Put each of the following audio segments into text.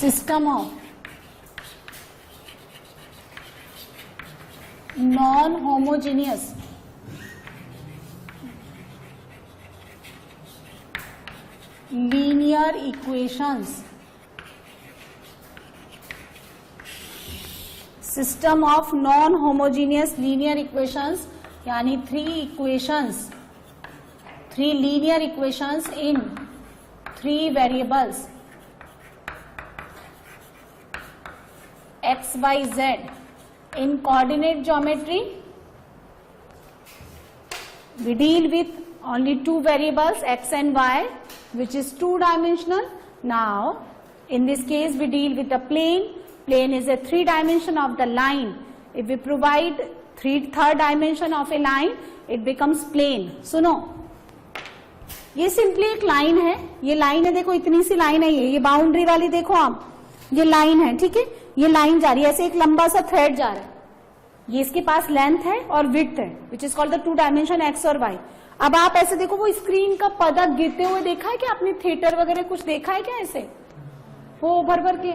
System of non homogeneous linear equations, system of non homogeneous linear equations यानी three linear equations in 3 variables x, y, z in coordinate geometry. We deal with only 2 variables x and y, which is 2-dimensional. Now in this case we deal with the plane. Plane is a 3 dimension of the line. If we provide third dimension of a line, it becomes plane. सुनो, ये simply एक line है, ये line है, देखो इतनी सी line है, ये बाउंड्री वाली देखो आप, ये लाइन है, ठीक है, ये लाइन जा रही है, ऐसे एक लंबा सा थ्रेड जा रहा है, ये इसके पास लेंथ है और विड्थ है, which is called the 2 dimension x और वाई. अब आप ऐसे देखो, वो स्क्रीन का पर्दा गिरते हुए देखा है क्या आपने? थिएटर वगैरह कुछ देखा है क्या ऐसे? वो भर भर के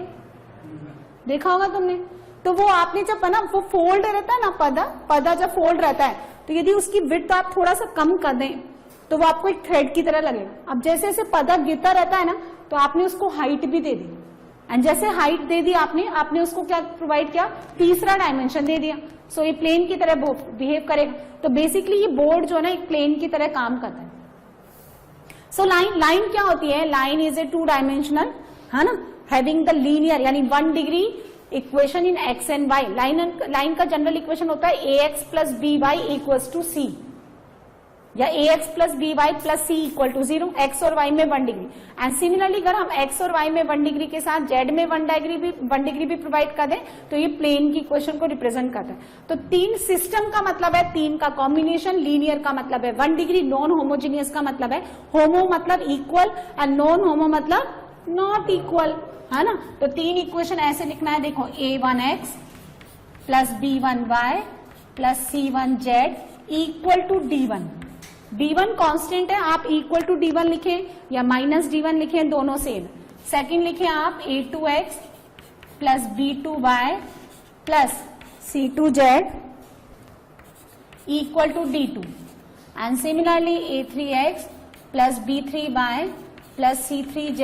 देखा होगा तुमने. तो वो आपने जब ना, वो फोल्ड रहता है ना, पर्दा जब फोल्ड रहता है, तो यदि उसकी विड्थ आप थोड़ा सा कम कर दें तो वो आपको एक थ्रेड की तरह लगेगा. अब जैसे जैसे पर्दा गिरता रहता है ना, तो आपने उसको हाइट भी दे दी, एंड जैसे हाइट दे दी आपने उसको क्या प्रोवाइड किया? तीसरा डायमेंशन दे दिया. सो ये प्लेन की तरह बिहेव करेगा. तो बेसिकली ये बोर्ड जो है ना, एक प्लेन की तरह काम करता है. सो लाइन क्या होती है? लाइन इज ए 2 डायमेंशनल, है ना, हैविंग द लीनियर यानी 1 degree equation in x and y. Line का जनरल इक्वेशन होता है ax plus B Y equals to c, या ax plus B y plus c equal to 0, x और y में 1 degree. And similarly अगर हम x और वाई में 1 डिग्री के साथ जेड में 1 डिग्री भी प्रोवाइड कर दें, तो ये प्लेन की इक्वेशन को रिप्रेजेंट करता है. तो 3 सिस्टम का मतलब है 3 का कॉम्बिनेशन. लीनियर का मतलब है 1 डिग्री, नॉन होमोजीनियस का मतलब है होमो मतलब इक्वल, एंड नॉन होमो मतलब नॉट इक्वल, है ना. तो 3 इक्वेशन ऐसे लिखना है, देखो a1x plus b1y plus c1z equal to d1. d1 constant है, आप इक्वल टू d1 लिखें या माइनस d1 लिखें, दोनों सेम. सेकंड लिखें आप a2x plus b2y plus c2z equal to d2, and similarly a3x plus b3y plus c3z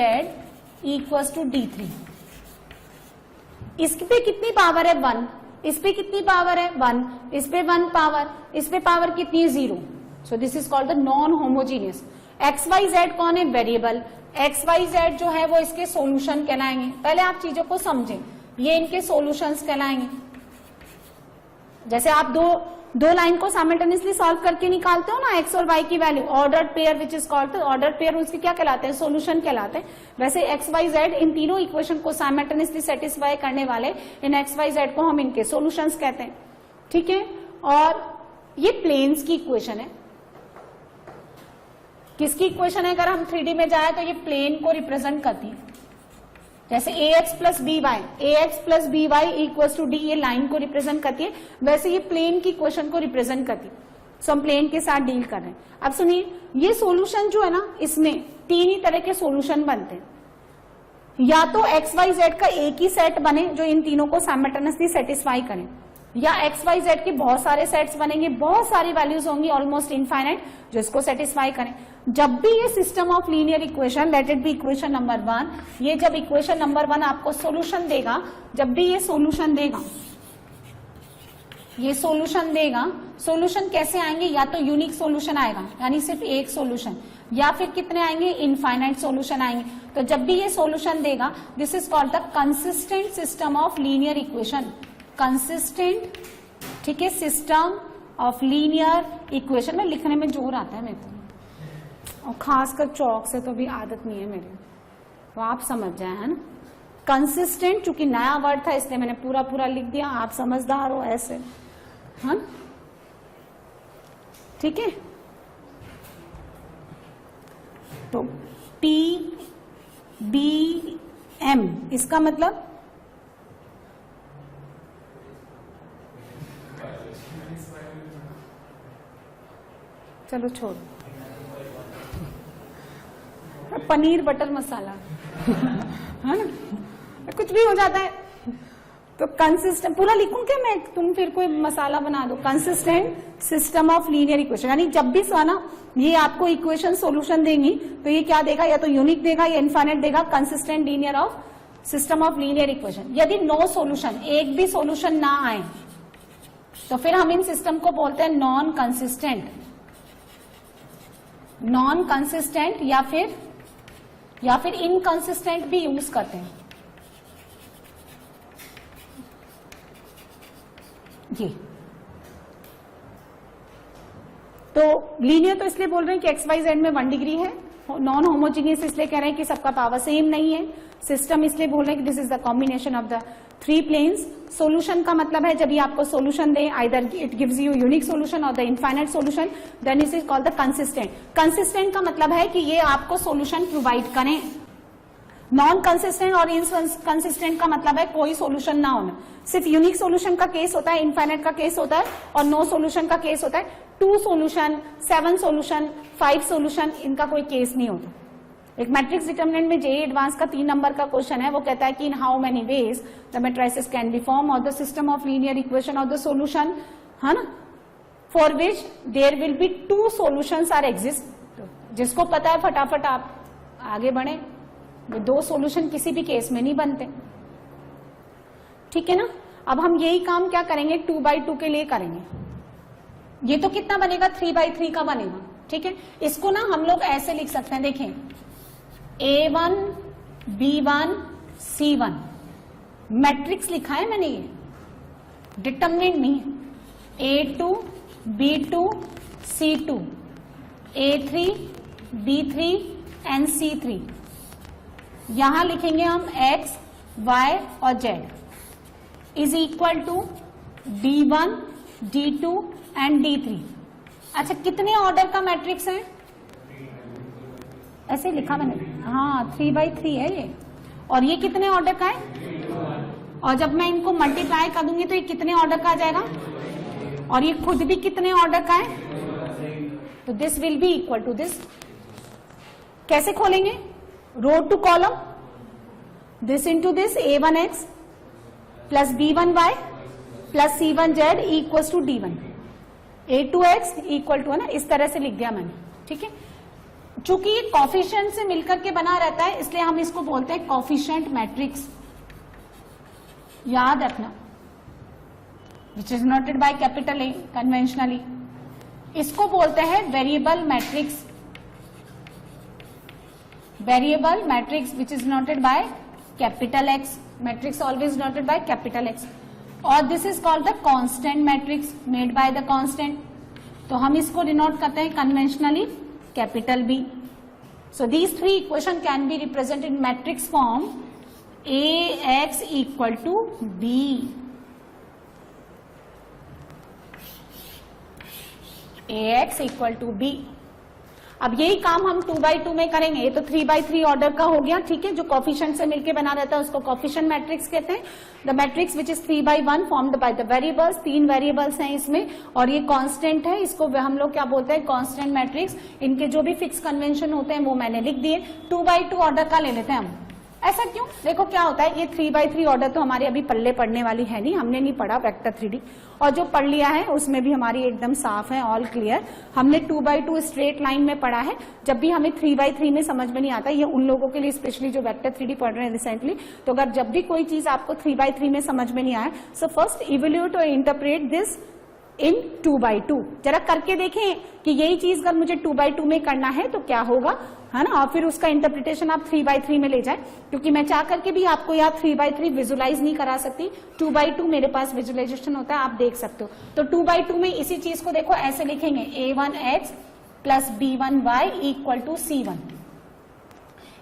equals to d3. इस पे कितनी पावर है? 1. इस पे कितनी पावर है? 1. इस पे 1 पावर, इस पे पावर कितनी है? 0. So this is called the non homogeneous. X Y Z कौन है? वेरिएबल. एक्स वाई जेड जो है वो इसके सॉल्यूशन कहलाएंगे. पहले आप चीजों को समझें, ये इनके सॉल्यूशंस कहलाएंगे. जैसे आप दो लाइन को साइमल्टेनियसली सॉल्व करके निकालते हो ना एक्स और वाई की value, ordered pair which is called, ordered pair उसके क्या कहलाते हैं? सॉल्यूशन कहलाते हैं. वैसे एक्स वाई जेड इन तीनों इक्वेशन को साइमल्टेनियसली सेटिस्फाई करने वाले इन एक्स वाई जेड को हम इनके सॉल्यूशंस कहते हैं, ठीक है. और ये प्लेन्स की इक्वेशन है. किसकी इक्वेशन है? अगर हम 3D में जाए तो ये प्लेन को रिप्रेजेंट करती है. जैसे ax plus B Y equals to D, ये लाइन को रिप्रेजेंट करती है, वैसे ये प्लेन की इक्वेशन को रिप्रेजेंट करती है. सो हम प्लेन के साथ डील कर रहे हैं. अब सुनिए, ये सॉल्यूशन जो है ना, इसमें 3 ही तरह के सॉल्यूशन बनते हैं. या तो एक्स वाई जेड का एक ही सेट बने जो इन तीनों को साइमल्टेनियसली सेटिस्फाई करें, या एक्स वाई जेड के बहुत सारे सेट्स बनेंगे, बहुत सारी वैल्यूज होंगी ऑलमोस्ट इनफाइनाइट जो इसको सेटिस्फाई करें. जब भी ये system of linear equation, let it be equation number 1, ये जब इक्वेशन नंबर 1 आपको सॉल्यूशन देगा, जब भी ये सॉल्यूशन देगा, ये सॉल्यूशन देगा, सॉल्यूशन कैसे आएंगे? या तो यूनिक सॉल्यूशन आएगा यानी सिर्फ एक सॉल्यूशन, या फिर कितने आएंगे? इनफाइनाइट सॉल्यूशन आएंगे. तो जब भी ये सॉल्यूशन देगा, this is called the consistent system of linear equation. Consistent, ठीक है, सिस्टम ऑफ लीनियर इक्वेशन. में लिखने में जोर आता है मेरे को, और खासकर चौक से तो भी आदत नहीं है मेरे, तो आप समझ जाए, है ना. कंसिस्टेंट, चूंकि नया वर्ड था इसलिए मैंने पूरा लिख दिया, आप समझदार हो ऐसे, हाँ, ठीक है. तो PBM इसका मतलब चलो छोड़, पनीर बटर मसाला है ना. कुछ भी हो जाता है। तो कंसिस्टेंट पूरा लिखूं क्या मैं, तुम फिर कोई मसाला बना दो। Consistent system of linear equation, यानी जब भी ना ये आपको इक्वेशन सॉल्यूशन देंगी तो ये क्या देगा, या तो यूनिक देगा या इनफाइनाइट देगा। Consistent linear of system of linear equation. यदि नो सॉल्यूशन, एक भी सॉल्यूशन ना आए, तो फिर हम इन सिस्टम को बोलते हैं नॉन कंसिस्टेंट। नॉन कंसिस्टेंट या फिर इनकंसिस्टेंट भी यूज करते हैं। ये तो लीनियर तो इसलिए बोल रहे हैं कि एक्स वाई जेड में 1 डिग्री है। नॉन होमोजीनियस इसलिए कह रहे हैं कि सबका पावर सेम नहीं है। सिस्टम इसलिए बोल रहे हैं कि this is the combination of the 3 planes. Solution का मतलब है जब ये आपको सॉल्यूशन दे, either it gives you unique solution और the infinite solution, then it is called the consistent. Consistent का मतलब है कि ये आपको सॉल्यूशन प्रोवाइड करें। नॉन कंसिस्टेंट और इनकंसिस्टेंट का मतलब है कोई सॉल्यूशन ना होना। सिर्फ यूनिक सॉल्यूशन का केस होता है, इनफाइनाइट का केस होता है, और नो सॉल्यूशन का केस होता है। 2 सॉल्यूशन, 7 सॉल्यूशन, 5 सॉल्यूशन, इनका कोई केस नहीं होता। एक मैट्रिक्स डिटरमिनेंट में जेईई एडवांस का 3 नंबर का क्वेश्चन है, वो कहता है कि in how many ways the matrices can be form और the system of linear equation of the solution, है ना, for which there will be 2 solutions are exist. जिसको पता है फटाफट आप आगे बढ़े। 2 सॉल्यूशन किसी भी केस में नहीं बनते, ठीक है ना। अब हम यही काम क्या करेंगे, 2x2 के लिए करेंगे। ये तो कितना बनेगा, 3x3 का बनेगा, ठीक है। इसको ना हम लोग ऐसे लिख सकते हैं, देखें, A1 B1 C1 मैट्रिक्स लिखा है मैंने, ये डिटरमिनेंट नहीं है। A2 B2 C2 A3 B3 and C3। यहां लिखेंगे हम X Y और Z is equal to D1 D2 and D3। अच्छा, कितने ऑर्डर का मैट्रिक्स है, ऐसे लिखा मैंने, हाँ 3x3 है ये। और ये कितने ऑर्डर का है, और जब मैं इनको मल्टीप्लाई कर दूंगी तो ये कितने ऑर्डर का आ जाएगा, और ये खुद भी कितने ऑर्डर का है, तो this will be equal to this. कैसे खोलेंगे, row to column, this into this, A1x plus B1y plus C1z equal to D1, A2x equal to, है ना, इस तरह से लिख दिया मैंने, ठीक है। चूंकि ये कॉफिशिएंट से मिलकर के बना रहता है, इसलिए हम इसको बोलते हैं कॉफिशिएंट मैट्रिक्स, याद रखना, which is noted by capital A conventionally. इसको बोलते हैं variable matrix, variable matrix which is noted by capital X, matrix always noted by capital X. और this is called the constant matrix made by the constant, तो हम इसको denote करते हैं conventionally capital B. So these 3 equation can be represented in matrix form Ax equal to B, Ax equal to B. अब यही काम हम 2x2 में करेंगे। ये तो 3x3 ऑर्डर का हो गया, ठीक है, जो कॉफिशिएंट से मिलके बना रहता है उसको कॉफिशिएंट मैट्रिक्स कहते हैं। The matrix which is 3x1 formed by the variables, 3 variables हैं इसमें, और ये कांस्टेंट है, इसको हम लोग क्या बोलते हैं, कांस्टेंट मैट्रिक्स। इनके जो भी फिक्स कन्वेंशन होते हैं वो मैंने लिख दिए। 2x2 ऑर्डर का ले लेते हैं हम। ऐसा क्यों, देखो क्या होता है, ये 3x3 ऑर्डर तो हमारी अभी पल्ले पड़ने वाली है नहीं, हमने नहीं पढ़ा वेक्टर 3D, और जो पढ़ लिया है उसमें भी हमारी एकदम साफ है, ऑल क्लियर। हमने 2x2 स्ट्रेट लाइन में पढ़ा है। जब भी हमें 3x3 में समझ में नहीं आता, ये उन लोगों के लिए स्पेशली जो वेक्टर 3D पढ़ रहे हैं रिसेंटली, तो अगर जब भी कोई चीज आपको 3x3 में समझ में नहीं आए, सो फर्स्ट इवैल्यूएट और इंटरप्रेट दिस इन 2x2। जरा करके देखें कि यही चीज अगर मुझे 2x2 में करना है तो क्या होगा, है ना, और फिर उसका इंटरप्रिटेशन आप 3x3 में ले जाए, क्योंकि मैं चाह करके भी आपको यहाँ 3x3 विजुलाइज नहीं करा सकती। 2x2 मेरे पास विजुलाइजेशन होता है, आप देख सकते हो। तो 2x2 में इसी चीज को देखो ऐसे लिखेंगे, A1x plus B1y equal to C1।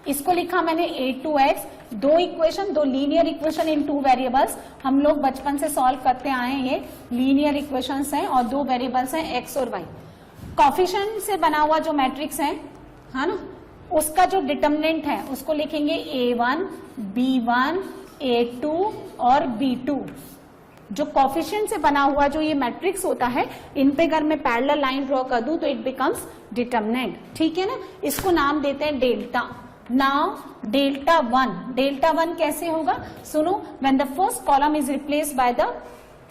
इसको लिखा मैंने A2x, 2 equation, 2 linear equation in 2 variables. हम लोग बचपन से सॉल्व करते आए हैं, ये लीनियर इक्वेशंस हैं और 2 वेरिएबल्स हैं x और y। कॉफिशिएंट से बना हुआ जो मैट्रिक्स है ना, उसका जो डिटरमिनेंट है उसको लिखेंगे A1 B1 A2 और B2। जो कॉफिशिएंट से बना हुआ जो ये मैट्रिक्स होता है, इन पे अगर मैं पैरेलल लाइन ड्रॉ कर दूं तो इट बिकम्स डिटरमिनेंट, ठीक है ना। इसको नाम देते हैं डेल्टा। नाउ डेल्टा वन कैसे होगा, सुनो, when the first column is replace by the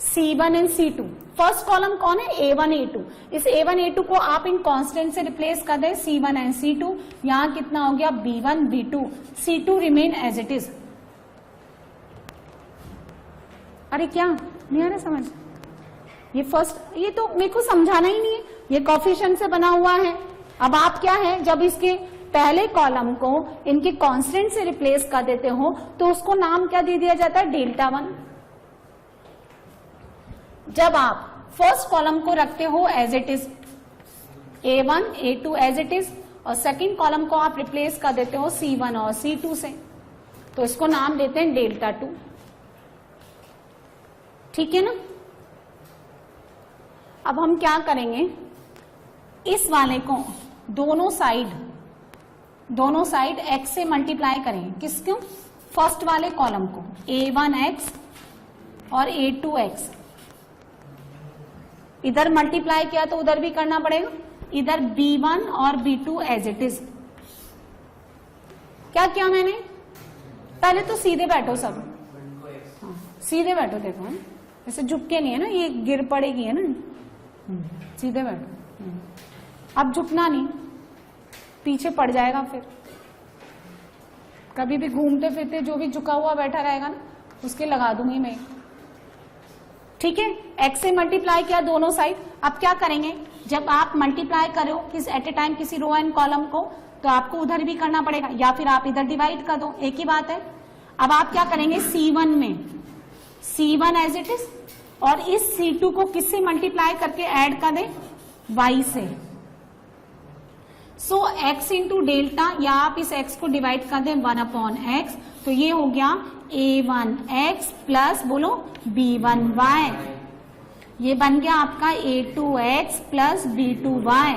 C1 and C2. First column कौन है, A1 A2. इस A1 A2 को आप इन कांस्टेंट से रिप्लेस कर दें, C1 एंड C2. यहां कितना हो गया, B1 B2, C2 remain as it is. अरे क्या नहीं आ रहा समझ, ये फर्स्ट, ये तो मेरे को समझाना ही नहीं है, ये कोफिशिएंट से बना हुआ है. अब आप क्या है, जब इसके पहले कॉलम को इनके कांस्टेंट से रिप्लेस कर देते हो तो उसको नाम क्या दे दिया जाता है, डेल्टा वन. जब आप फर्स्ट कॉलम को रखते हो as it is A1 A2 as it is, और सेकंड कॉलम को आप रिप्लेस कर देते हो C1 और C2 से, तो इसको नाम देते हैं डेल्टा 2. ठीक है ना. अब हम क्या करेंगे, इस वाले को दोनों साइड x से मल्टीप्लाई करेंगे. किसको, फर्स्ट वाले कॉलम को, A1x और A2x. इधर मल्टीप्लाई किया तो उधर भी करना पड़ेगा, इधर B1 और B2 एज इट इज. क्या किया मैंने, पहले तो सीधे बैठो सब, हाँ, सीधे बैठो, देखो है ऐसे झुक के नहीं है ना, ये गिर पड़ेगी है ना, सीधे बैठो. अब झुकना नहीं, पीछे पड़ जाएगा. फिर कभी भी घूमते फिरते जो भी झुका हुआ बैठा रहेगा ना, उसके लगा दूंगी मैं. ठीक है, x से मल्टीप्लाई किया दोनों साइड. अब क्या करेंगे, जब आप मल्टीप्लाई करो किस एट ए टाइम किसी रो एंड कॉलम को, तो आपको उधर भी करना पड़ेगा, या फिर आप इधर डिवाइड कर दो, एक ही बात है. अब आप क्या करेंगे, C1 में C1 एज इट इज, और इस C2 को किससे मल्टीप्लाई करके ऐड कर दें, y से. सो x इंटू डेल्टा, या आप इस x को डिवाइड कर दें 1/x, तो ये हो गया A1x प्लस बोलो B1y. ये बन गया आपका A2x plus B2y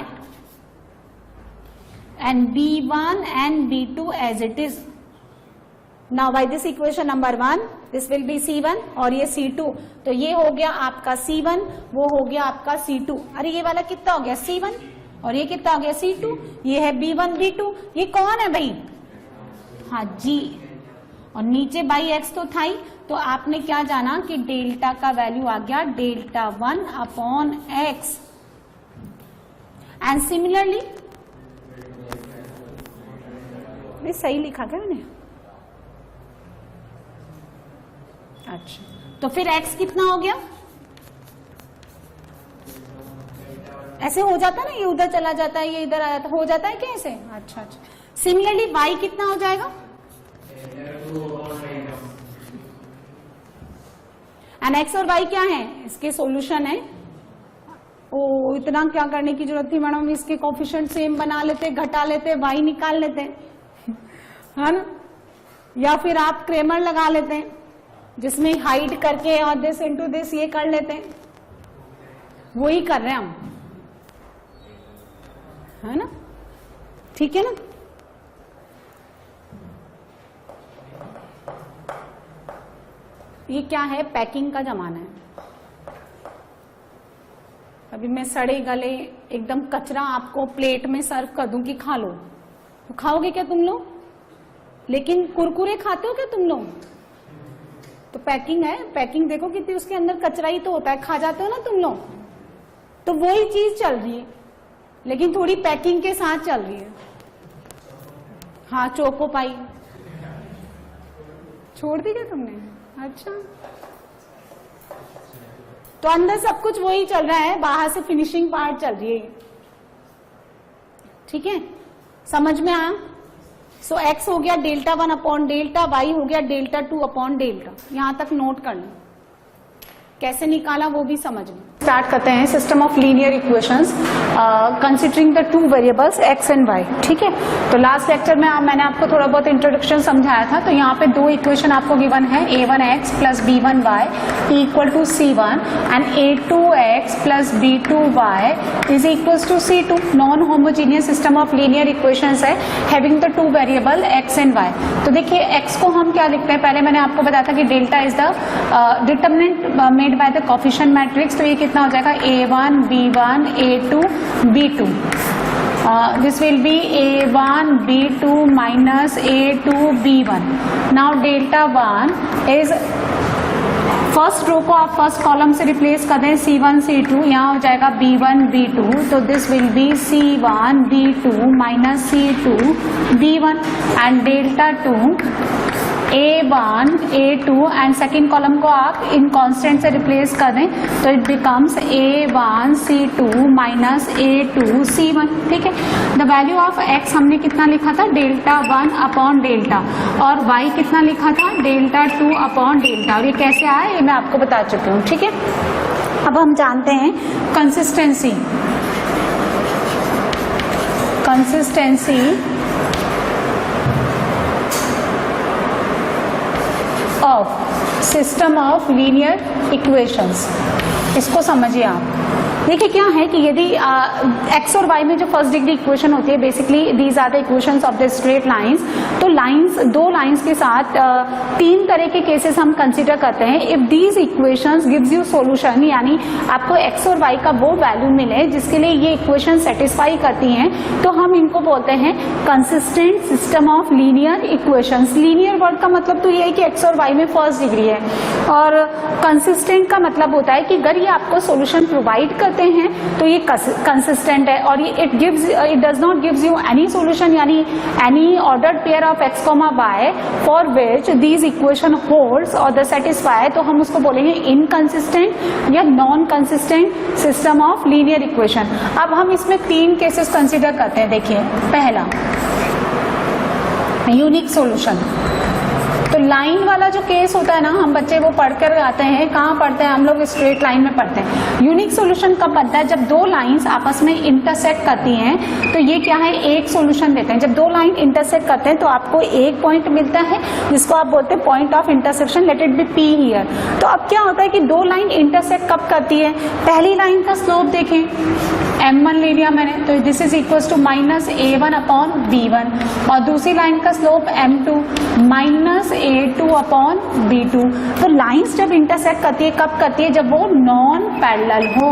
and B1 and B2 as it is. Now by this equation number 1 this will be C1 और ये C2, तो ये हो गया आपका C1, वो हो गया आपका C2. अरे ये वाला कितना हो गया, C1, और ये कितना हो गया, C2. ये है B1 B2. ये कौन है भाई, हाँ जी, और नीचे बाई x तो था ही, तो आपने क्या जाना कि डेल्टा का वैल्यू आ गया डेल्टा 1/x. एंड सिमिलरली, ये सही लिखा क्या मैंने, अच्छा, तो फिर x कितना हो गया, ऐसे हो जाता है ना, ये उधर चला जाता है, ये इधर आ जाता, हो जाता है क्या ऐसे, अच्छा अच्छा. सिमिलरली y कितना हो जाएगा, एंड x और y क्या है, इसके सॉल्यूशन है. ओ इतना क्या करने की जरूरत थी मैडम, इसके कोफिशिएंट सेम बना लेते, घटा लेते, y निकाल लेते है ना, या फिर आप क्रेमर लगा लेते हैं जिसमें हाइड करके और दिस इनटू दिस ये कर लेते हैं, वही कर रहे हैं हम, है ना. ठीक है ना. ये क्या है, पैकिंग का जमाना है. अभी मैं सड़े गले एकदम कचरा आपको प्लेट में सर्व कर दूं कि खा लो, तो खाओगे क्या तुम लोग, लेकिन कुरकुरे खाते हो क्या तुम लोग, तो पैकिंग है, पैकिंग देखो कितनी, उसके अंदर कचरा ही तो होता है, खा जाते हो ना तुम लोग. तो वही चीज चल रही है, लेकिन थोड़ी पैकिंग के साथ चल रही है. हाँ, चोको पाई छोड़ दी क्या तुमने, अच्छा, तो अंदर सब कुछ वही चल रहा है, बाहर से फिनिशिंग पार्ट चल रही है. ठीक है, समझ में आया. सो x हो गया डेल्टा 1/डेल्टा, y हो गया डेल्टा 2/डेल्टा. यहां तक नोट कर लो, कैसे निकाला वो भी समझ लो. स्टार्ट करते हैं system of linear equations considering the two variables x and y. ठीक है, तो लास्ट लेक्चर में मैंने आपको थोड़ा बहुत इंट्रोडक्शन समझाया था. तो यहाँ पे दो इक्वेशन आपको गिवन है, A1x plus B1y equal to C1 and A2x plus B2y is equal to C2. Non homogeneous system of linear equations है having the two variable x and y. तो देखिए x को हम क्या लिखते हैं, पहले मैंने आपको बताया था कि delta is the determinant made by the coefficient matrix. तो ये कितना हो जाएगा, A1 B1 A2 B2. this will be a1 b2 minus a2 b1. now delta 1 is first row को आप फर्स्ट कॉलम से रिप्लेस कर दें C1 C2, यहाँ हो जाएगा B1 B2, तो this will be C1 B2 minus C2 B1 and delta 2 A1 A2 and second column को आप इन कांस्टेंट से रिप्लेस कर दें तो it becomes A1 C2 minus A2 C1. ठीक है, द वैल्यू ऑफ x हमने कितना लिखा था, डेल्टा 1 अपॉन डेल्टा, और y कितना लिखा था, डेल्टा 2 अपॉन डेल्टा. और ये कैसे आया ये मैं आपको बता चुकी हूँ. ठीक है, अब हम जानते हैं consistency of system of linear equations. इसको समझिए आप. देखिए क्या है कि यदि x और y में जो फर्स्ट डिग्री इक्वेशन होती है, basically these are the equations of the straight lines. तो लाइंस, दो लाइंस के साथ तीन तरह के केसेस हम कंसीडर करते हैं. If these equations gives you solution, यानी आपको x और y का वो वैल्यू मिले जिसके लिए ये इक्वेशन सेटिस्फाई करती हैं, तो हम इनको बोलते हैं consistent system of linear equations. Linear word का मतलब तो ये है कि x और y में फर्स्ट डिग्री है, और कंसिस्टेंट का मतलब होता है कि अगर ये आपको सॉल्यूशन प्रोवाइड करते हैं तो ये कंसिस्टेंट है, और ये it does not gives you any solution, यानी any ordered pair of x, y for which these equation holds और द सेटिस्फाई, तो हम उसको बोलेंगे इनकंसिस्टेंट या non consistent system of linear equation. अब हम इसमें तीन केसेस कंसीडर करते हैं. देखिए, पहला यूनिक सॉल्यूशन. तो लाइन वाला जो केस होता है ना, हम बच्चे वो पढ़कर आते हैं. कहाँ पढ़ते हैं हम लोग, स्ट्रेट लाइन में पढ़ते हैं. यूनिक सॉल्यूशन कब बनता है, जब दो लाइंस आपस में इंटरसेक्ट करती हैं. तो ये क्या है, एक सॉल्यूशन देते हैं. जब दो लाइन इंटरसेक्ट करते हैं तो आपको एक पॉइंट मिलता है जिसको आप बोलते हैं point of intersection. Let it be P here. तो अब क्या होता है कि दो लाइन इंटरसेक्ट कब करती है, पहली लाइन का स्लोप देखें, M1 ले लिया मैंने, तो this is equal to minus A1 upon B1, और दूसरी लाइन का slope M2 minus A2 upon B2. तो लाइंस जब इंटरसेक्ट करती है, कब करती है, जब वो नॉन पैरेलल हो.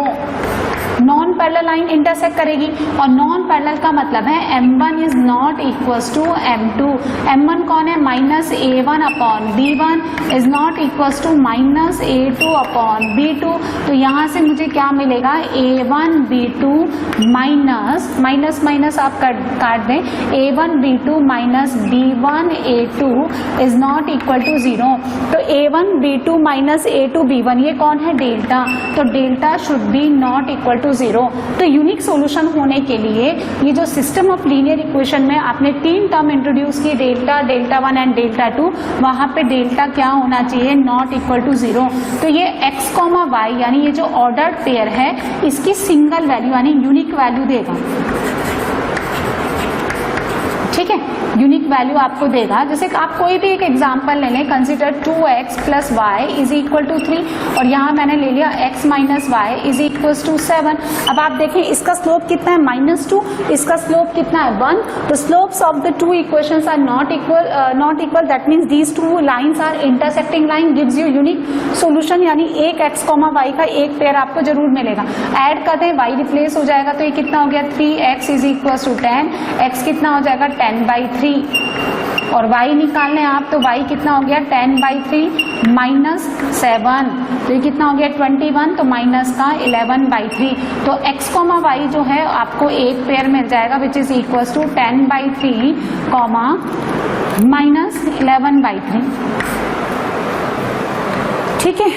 नॉन पैरेलल लाइन इंटरसेक्ट करेगी, और नॉन पैरेलल का मतलब है M1 is not equals to M2. M1 कौन है, minus A1 upon B1 is not equals to minus A2 upon B2. तो यहाँ से मुझे क्या मिलेगा, A1 B2 minus minus minus आप काट दें, A1 B2 minus B1 A2 is not equal to 0. तो A1 B2 minus A2 B1 ये कौन है, डेल्टा. तो delta should be not equal to 0. तो यूनिक सॉल्यूशन होने के लिए ये जो सिस्टम ऑफ लीनियर इक्वेशन में आपने तीन टर्म इंट्रोड्यूस की, डेल्टा, डेल्टा 1 एंड डेल्टा 2, वहां पे डेल्टा क्या होना चाहिए, नॉट इक्वल टू 0. तो ये x, y यानी ये जो ऑर्डर्ड पेयर है, इसकी सिंगल वैल्यू यानी यूनिक वैल्यू देगा. ठीक है, यूनिक वैल्यू आपको देगा. जैसे आप कोई भी एक एग्जांपल ले लें, consider 2x plus Y is equal to 3, और यहाँ मैंने ले लिया x minus Y is equal to 7. अब आप देखें इसका स्लोप कितना है, -2, इसका स्लोप कितना है, 1. तो slopes of the two equations are not equal, that means these two lines are intersecting line gives you unique solution, यानी एक x, y का एक पेयर आपको जरूर मिलेगा. ऐड करते हैं, y रिप्लेस हो जाएगा, तो ये कितना हो गया, 3x is equal to 10, x कितना हो जाएगा, 10/3, और y निकालने आप, तो y कितना हो गया, 10/3 माइनस 7, तो ये कितना हो गया, 21, तो माइनस का 11/3. तो x, y जो है आपको एक पेयर मिल जाएगा which is equal to 10/3 minus 11/3. ठीक है.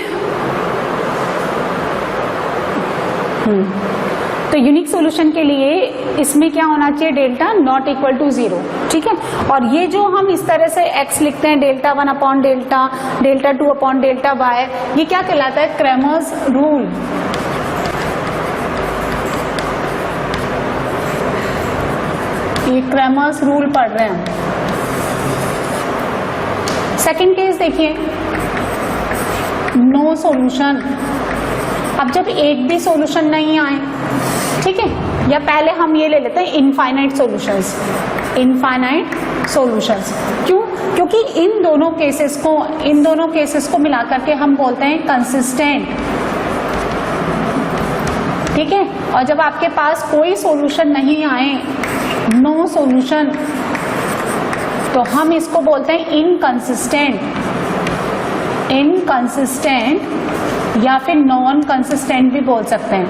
तो यूनिक सॉल्यूशन के लिए इसमें क्या होना चाहिए, डेल्टा नॉट इक्वल टू 0. ठीक है, और ये जो हम इस तरह से x लिखते हैं, delta 1 upon delta, delta 2 upon delta y, ये क्या कहलाता है, क्रैमर्स रूल. ये क्रैमर्स रूल पढ़ रहे हैं. सेकंड केस देखिए, नो सॉल्यूशन. अब जब एक भी सॉल्यूशन नहीं आए, ठीक है, या पहले हम ये ले लेते हैं इनफाइनाइट सॉल्यूशंस. इनफाइनाइट सॉल्यूशंस क्यों, क्योंकि इन दोनों केसेस को मिलाकर के हम बोलते हैं कंसिस्टेंट ठीक है। और जब आपके पास कोई सॉल्यूशन नहीं आए, नो सॉल्यूशन, तो हम इसको बोलते हैं इनकंसिस्टेंट, इनकंसिस्टेंट या फिर नॉन कंसिस्टेंट भी बोल सकते हैं।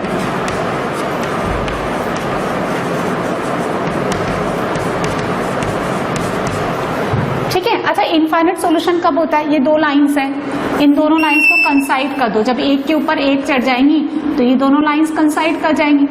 ठीक है। अच्छा, इनफाइनाइट सॉल्यूशन कब होता है? ये दो लाइंस हैं, इन दोनों लाइंस को कंसाइड कर दो। जब एक के ऊपर एक चढ़ जाएंगी तो ये दोनों लाइंस कंसाइड कर जाएंगी,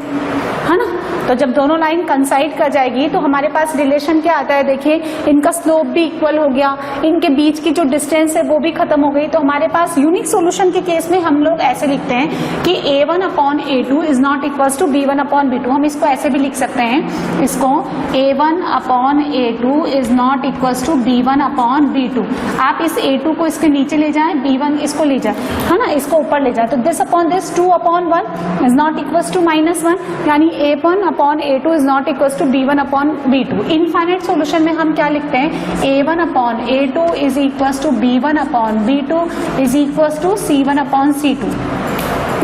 है ना। तो जब दोनों लाइन कंसाइड कर जाएगी तो हमारे पास रिलेशन क्या आता है? देखिए, इनका स्लोप भी इक्वल हो गया, इनके बीच की जो डिस्टेंस है वो भी खत्म हो गई। तो हमारे पास यूनिक सॉल्यूशन के केस में हम लोग ऐसे लिखते हैं कि a1/a2 is not equal to b1/b2। हम इसको ऐसे भी लिख सकते हैं, इसको a1/a2 is not equal to b1/b2। आप इस a2 को इसके नीचे ले जाएं, b1 इसको ले जाए, है ना, इसको ऊपर ले जाए, तो this upon this 2/1 is not equal to -1, यानी a1/a2 is not equal to b1/b2। Infinite solution में हम क्या लिखते हैं? a1/a2 is equal to b1/b2 is equal to c1/c2।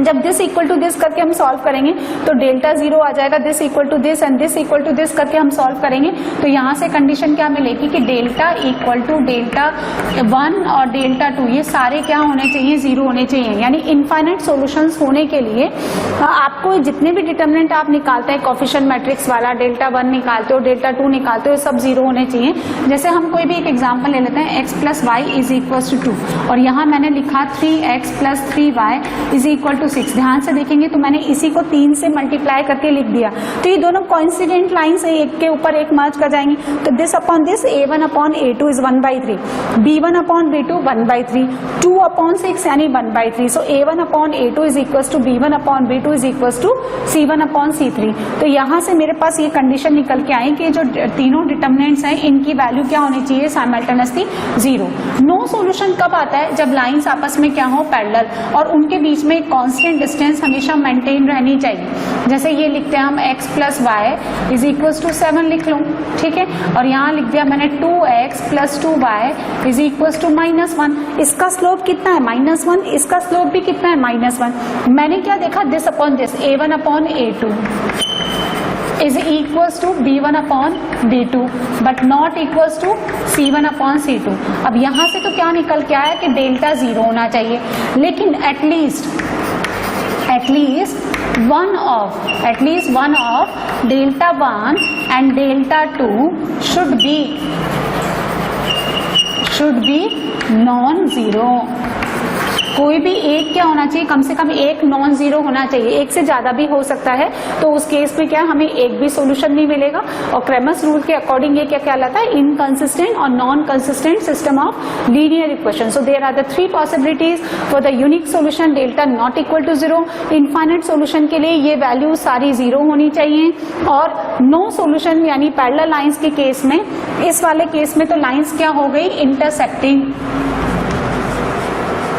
जब दिस इक्वल टू दिस करके हम सॉल्व करेंगे तो डेल्टा 0 आ जाएगा, this equal to this and this equal to this करके हम सॉल्व करेंगे तो यहाँ से कंडीशन क्या मिलेगी कि डेल्टा इक्वल टू डेल्टा 1 और डेल्टा 2 ये सारे क्या होने चाहिए? 0 होने चाहिए। यानी इनफाइनाइट सॉल्यूशंस होने के लिए आपको जितने भी डिटरमिनेंट आप निकालते हैं, कोएफिशिएंट मैट्रिक्स वाला डेल्टा 1 निकालते हो, डेल्टा 2 निकालते हो, सब 0 होने चाहिए। जैसे हम कोई भी एक एग्जाम्पल ले लेते हैं, x + y is equal to 2 और यहाँ मैंने लिखा 3x + 3y is equal to 6। ध्यान से देखेंगे तो मैंने इसी को 3 से मल्टीप्लाई करके लिख दिया, तो ये दोनों कोइंसिडेंट लाइंस है, एक के ऊपर एक मर्ज कर जाएंगी। तो this upon this a1/a2 is 1/3, b1/b2 1/3, 2/6 यानी 1/3। So a1/a2 is equal to b1/b2 is equal to c1/c3। तो यहाँ से मेरे पास ये कंडीशन निकल के आई कि जो तीनों डिटरमिनेंट्स हैं इनकी वैल्यू क्या होनी चाहिए? साइमल्टेनियसली 0। नो सॉल्यूशन कब आता है? जब लाइंस आपस में क्या हो? पैरेलल, और उनके बीच में कांस्टेंट डिस्टेंस हमेशा मेंटेन रहनी चाहिए। जैसे ये लिखते हैं हम x + y is equal to 7 लिख लो, ठीक है। और यहाँ लिख दिया मैंने 2x + 2y is equal to -1। इसका स्लोप कितना है? -1। इसका स्लोप भी कितना है? -1। मैंने क्या देखा? This upon this a1/a2 is equals to b1/b2 but not equals to c1/c2। अब यहाँ से तो क्या निकल के आया कि डेल्टा 0 होना चाहिए, लेकिन at least one of delta 1 and delta 2 should be non-zero। कोई भी एक क्या होना चाहिए? कम से कम एक नॉन जीरो होना चाहिए। एक से ज्यादा भी हो सकता है, तो उस केस में क्या हमें एक भी सॉल्यूशन नहीं मिलेगा। और क्रेमर्स रूल के अकॉर्डिंग ये क्या कहलाता है? इनकंसिस्टेंट और non consistent system of linear equation. So there are the 3 possibilities for the unique solution delta not equal to 0। Infinite solution के लिए ये वैल्यू सारी 0 होनी चाहिए। और नो सॉल्यूशन यानी पैरेलल लाइंस के केस में, इस वाले केस में तो लाइंस क्या हो गई?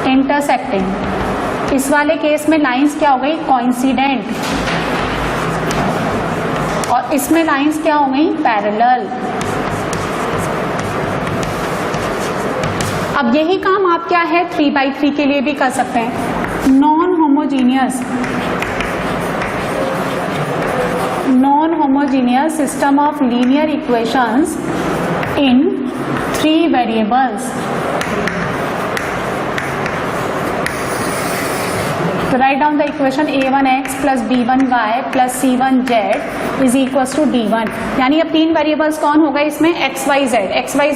इंटरसेक्टिंग। इस वाले केस में लाइंस क्या हो गई? कोइंसिडेंट। और इसमें लाइंस क्या हो गई? पैरेलल। अब यही काम आप क्या है 3/3 के लिए भी कर सकते हैं। Non homogeneous system of linear equations in 3 variables. तो write down the equation a1x + b1y + c1z is equal to d1। यानी अब 3 वेरिएबल्स कौन होगा इसमें? x y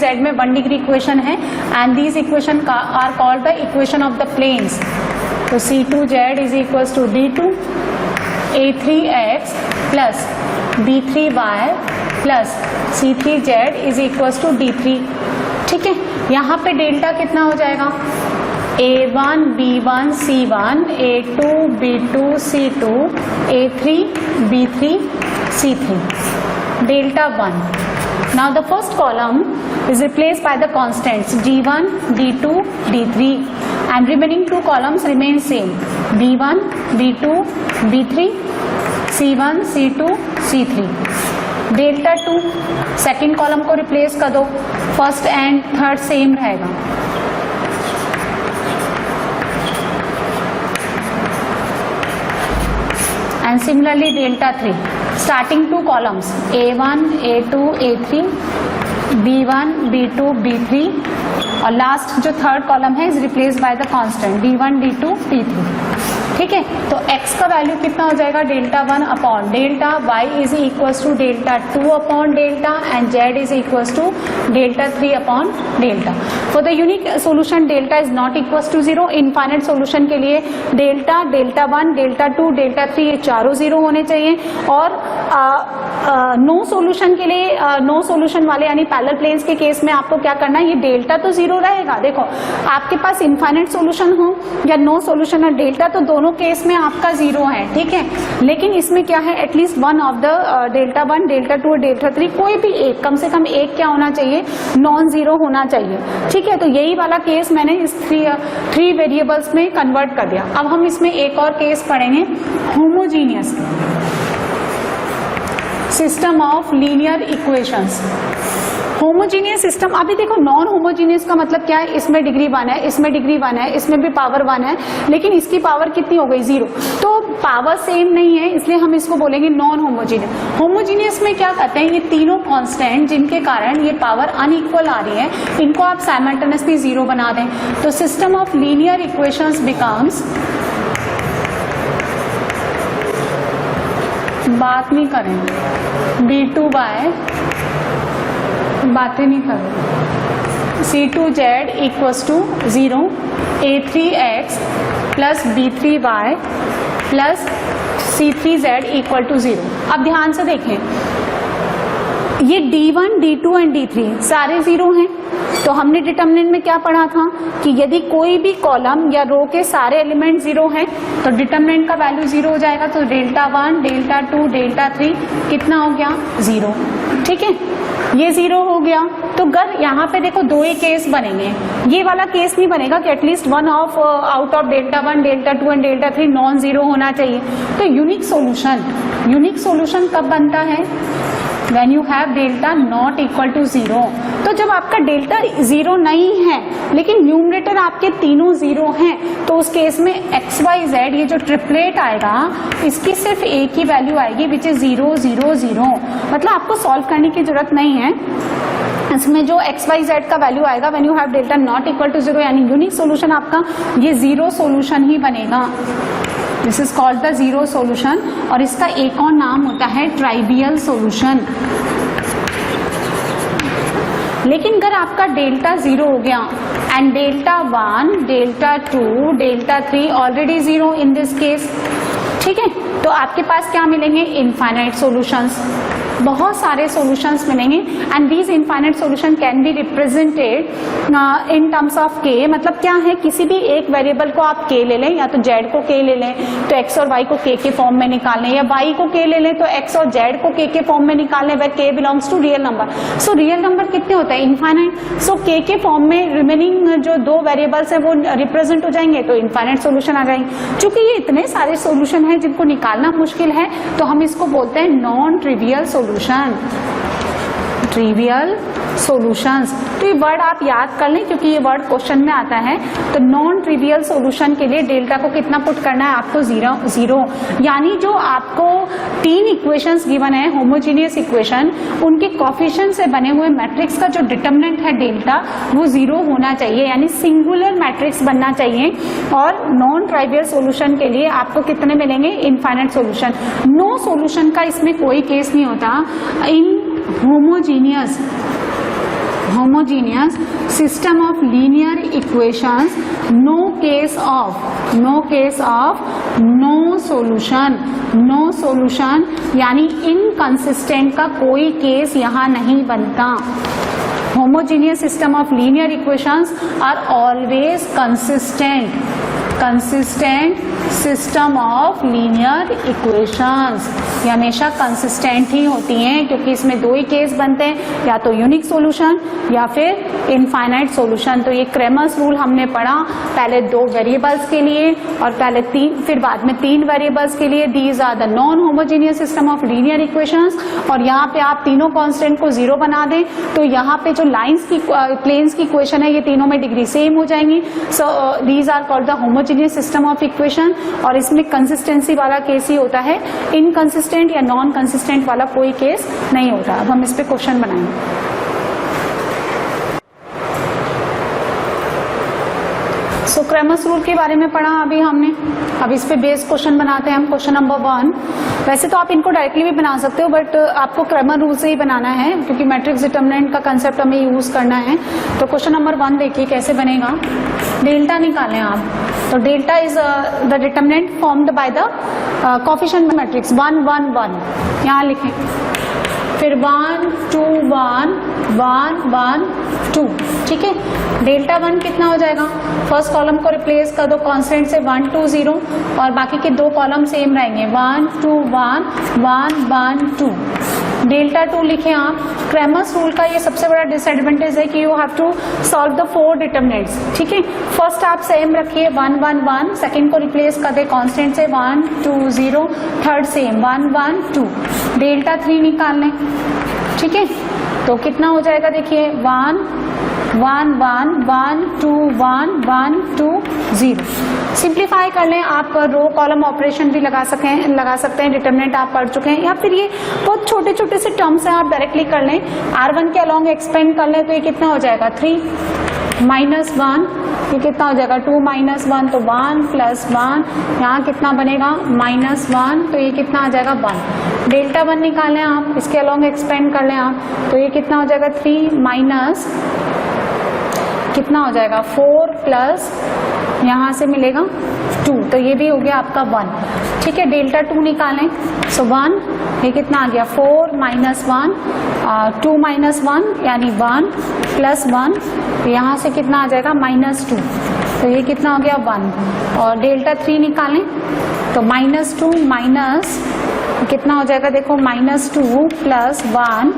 z में 1 डिग्री इक्वेशन है and these equation are called the equation of the planes. तो c2z is equal to d2, a3x + b3y + c3z is equal to d3। ठीक है, यहाँ पे डेल्टा कितना हो जाएगा? a1 b1 c1, a2 b2 c2, a3 b3 c3, delta 1. Now the first column is replaced by the constants d1, d2, d3 and remaining 2 columns remain same, b1, b2, b3, c1, c2, c3. Delta 2 second column को replace कर दो, first and third same रहेगा। and similarly delta 3. Starting two columns A1, A2, A3, B1, B2, B3 और last जो third column है is replace by the constant D1, D2, D3. ठीक है, तो x का वैल्यू कितना हो जाएगा delta 1 upon delta, y is equals to delta 2 upon delta and z is equals to delta 3 upon delta. For the unique solution delta is not equals to 0. Infinite solution के लिए delta, delta 1, delta 2, delta 3 ये चारों 0 होने चाहिए. और no solution के लिए, no solution वाले यानी पैरेलल प्लेन्स के केस में आपको क्या करना है, ये डेल्टा तो 0 रहेगा. देखो आपके पास इनफाइनाइट सोल्यूशन हो या नो सोल्यूशन है, डेल्टा तो दोनों केस में आपका 0 है. ठीक है, लेकिन इसमें क्या है, at least one of the delta 1, delta 2 और डेल्टा 3 कोई भी एक, कम से कम एक क्या होना चाहिए, नॉन 0 होना चाहिए. ठीक है, तो यही वाला केस मैंने इस थ्री वेरिएबल्स में कन्वर्ट कर दिया. अब हम इसमें एक और केस पढ़ेंगे, homogeneous system of linear equations. Homogeneous system, अभी देखो नॉन होमोजीनियस का मतलब क्या है, इसमें डिग्री 1 है, इसमें डिग्री 1 है, इसमें भी पावर 1 है, लेकिन इसकी पावर कितनी हो गई 0. तो पावर सेम नहीं है, इसलिए हम इसको बोलेंगे नॉन होमोजीनियस. होमोजीनियस में क्या कहते हैं, ये तीनों कांस्टेंट जिनके कारण ये पावर अनइक्वल आ रही है, इनको आप साइमल्टेनियसली 0 बना दें. तो system of linear equations becomes, बात नहीं करें, B2 बाय, बातें नहीं करें, C2Z equals to 0, A3X plus B3Y plus C3Z equal to 0. अब ध्यान से देखें, ये D1, D2 एंड D3 सारे 0 हैं. तो हमने डिटर्मिनेंट में क्या पढ़ा था कि यदि कोई भी कॉलम या रो के सारे एलिमेंट 0 हैं तो डिटर्मिनेंट का वैल्यू 0 हो जाएगा. तो डेल्टा 1, डेल्टा 2, डेल्टा 3 कितना हो गया 0. ठीक है, ये 0 हो गया. तो अगर यहाँ पे देखो दो ही केस बनेंगे, ये वाला केस नहीं बनेगा कि at least one of out of delta 1, delta 2 and delta 3 non 0 होना चाहिए. तो यूनिक सोल्यूशन कब बनता है, when you have delta not equal to 0. तो जब आपका डेल्टा 0 नहीं है लेकिन न्यूमरेटर आपके तीनों 0 हैं, तो उस केस में x, y, z ये जो ट्रिपलेट आएगा इसकी सिर्फ एक ही वैल्यू आएगी विच इज 0, 0, 0. मतलब आपको सॉल्व करने की जरूरत नहीं है. इसमें जो x, y, z का वैल्यू आएगा when you have delta not equal to 0, यानी यूनिक सोल्यूशन आपका ये 0 सोल्यूशन ही बनेगा. This is called the 0 solution. और इसका एक और नाम होता है ट्राइवियल सोल्यूशन. लेकिन अगर आपका डेल्टा 0 हो गया and delta 1, delta 2, delta 3 already 0 in this case, ठीक है, तो आपके पास क्या मिलेंगे, इनफाइनाइट सॉल्यूशंस. बहुत सारे सॉल्यूशंस मिलेंगे and these infinite solution can be represented in terms of k. मतलब क्या है, किसी भी एक वेरिएबल को आप k ले लें, या तो z को k ले लें तो x और y को k के फॉर्म में निकाल लें, या y को k ले लें तो x और z को k के फॉर्म में निकाल लें, where k belongs to real number. So real number कितने होते हैं, इनफाइनाइट. सो k के फॉर्म में रिमेनिंग जो दो वेरिएबल्स है वो रिप्रेजेंट हो जाएंगे, तो इनफाइनाइट सोल्यूशन आ जाएंगे. चूंकि ये इतने सारे सोल्यूशन है जिनको निकालना मुश्किल है, तो हम इसको बोलते हैं non trivial solution, trivial solutions. तो ये वर्ड आप याद कर लें क्योंकि ये वर्ड क्वेश्चन में आता है. तो नॉन ट्रिवियल सॉल्यूशन के लिए डेल्टा को कितना पुट करना है आपको, 0. यानी जो आपको 3 इक्वेशंस गिवन है होमोजीनियस इक्वेशन, उनके कोफिशिएंट से बने हुए मैट्रिक्स का जो डिटर्मिनेंट है डेल्टा वो 0 होना चाहिए, यानी सिंगुलर मैट्रिक्स बनना चाहिए. और नॉन ट्रिवियल सॉल्यूशन के लिए आपको कितने मिलेंगे, इनफाइनाइट सॉल्यूशन. नो सॉल्यूशन का इसमें कोई केस नहीं होता. इन homogeneous system of linear equations, no case of no solution, यानी inconsistent का कोई केस यहाँ नहीं बनता. Homogeneous system of linear equations are always consistent system of linear equations. ये हमेशा कंसिस्टेंट ही होती हैं क्योंकि इसमें दो ही केस बनते हैं, या तो यूनिक सॉल्यूशन या फिर इनफाइनाइट सॉल्यूशन. तो ये क्रेमर्स रूल हमने पढ़ा, पहले 2 वेरिएबल्स के लिए और पहले 3, फिर बाद में 3 वेरिएबल्स के लिए. These are the non homogeneous system of linear equations. और यहाँ पे आप तीनों कांस्टेंट को 0 बना दें तो यहाँ पे जो लाइंस की प्लेन्स की इक्वेशन है ये तीनों में डिग्री सेम हो जाएंगी. So these are called the homogeneous system of equation, और इसमें कंसिस्टेंसी वाला केस ही होता है, इनकंसिस्टेंट या नॉन कंसिस्टेंट वाला कोई केस नहीं होता। अब हम इस पे क्वेश्चन बनाएंगे। सो क्रैमर्स रूल के बारे में पढ़ा अभी हमने। अब इस पे बेस क्वेश्चन बनाते हैं हम, क्वेश्चन नंबर 1। वैसे तो आप इनको डायरेक्टली भी बना सकते हो, बट आपको क्रैमर रूल से ही बनाना है क्योंकि मैट्रिक्स डिटर्मिनेंट का कंसेप्ट हमें यूज करना है। तो क्वेश्चन नंबर 1 देखिए कैसे बनेगा। डेल्टा निकालें आप, तो delta is the determinant formed by the coefficient matrix 1 1 1, यहाँ लिखें, फिर 1 2 1 1 1 2, ठीक है। डेल्टा 1 कितना हो जाएगा, फर्स्ट कॉलम को रिप्लेस कर दो कांस्टेंट से 1 2 0, और बाकी के दो कॉलम सेम रहेंगे 1 2 1 1 1 2। डेल्टा 2 लिखें आप। क्रैमर्स रूल का ये सबसे बड़ा डिसएडवांटेज है कि you have to solve the 4 determinants, ठीक है। फर्स्ट आप सेम रखिए 1 1 1, सेकंड को रिप्लेस कर दे कांस्टेंट से 1 2 0, थर्ड सेम 1 1 2। डेल्टा 3 निकाल लें, ठीक है। तो कितना हो जाएगा देखिए 1 1 1 1 2 1 1 2 0। सिंप्लीफाई कर लें आप, रो कॉलम ऑपरेशन भी लगा सकते हैं, डिटरमिनेंट आप पढ़ चुके हैं, या फिर ये बहुत छोटे छोटे से टर्म्स हैं आप डायरेक्टली कर लें। R1 के अलॉन्ग एक्सपेंड कर लें तो ये कितना हो जाएगा 3 -1, ये कितना हो जाएगा 2 -1, तो 1 + 1, यहाँ कितना बनेगा -1, तो ये कितना आ जाएगा 1। डेल्टा 1 निकालें आप, इसके अलॉन्ग एक्सपेंड कर लें आप, तो ये कितना हो जाएगा 3 माइनस कितना हो जाएगा 4 प्लस यहाँ से मिलेगा 2, तो ये भी हो गया आपका 1, ठीक है। डेल्टा 2 निकालें, सो 1, ये कितना आ गया 4 -1 2 -1 यानी 1 + 1, यहाँ से कितना आ जाएगा -2, तो ये कितना हो गया 1। और डेल्टा 3 निकालें, तो -2 माइनस कितना हो जाएगा देखो -2 + 1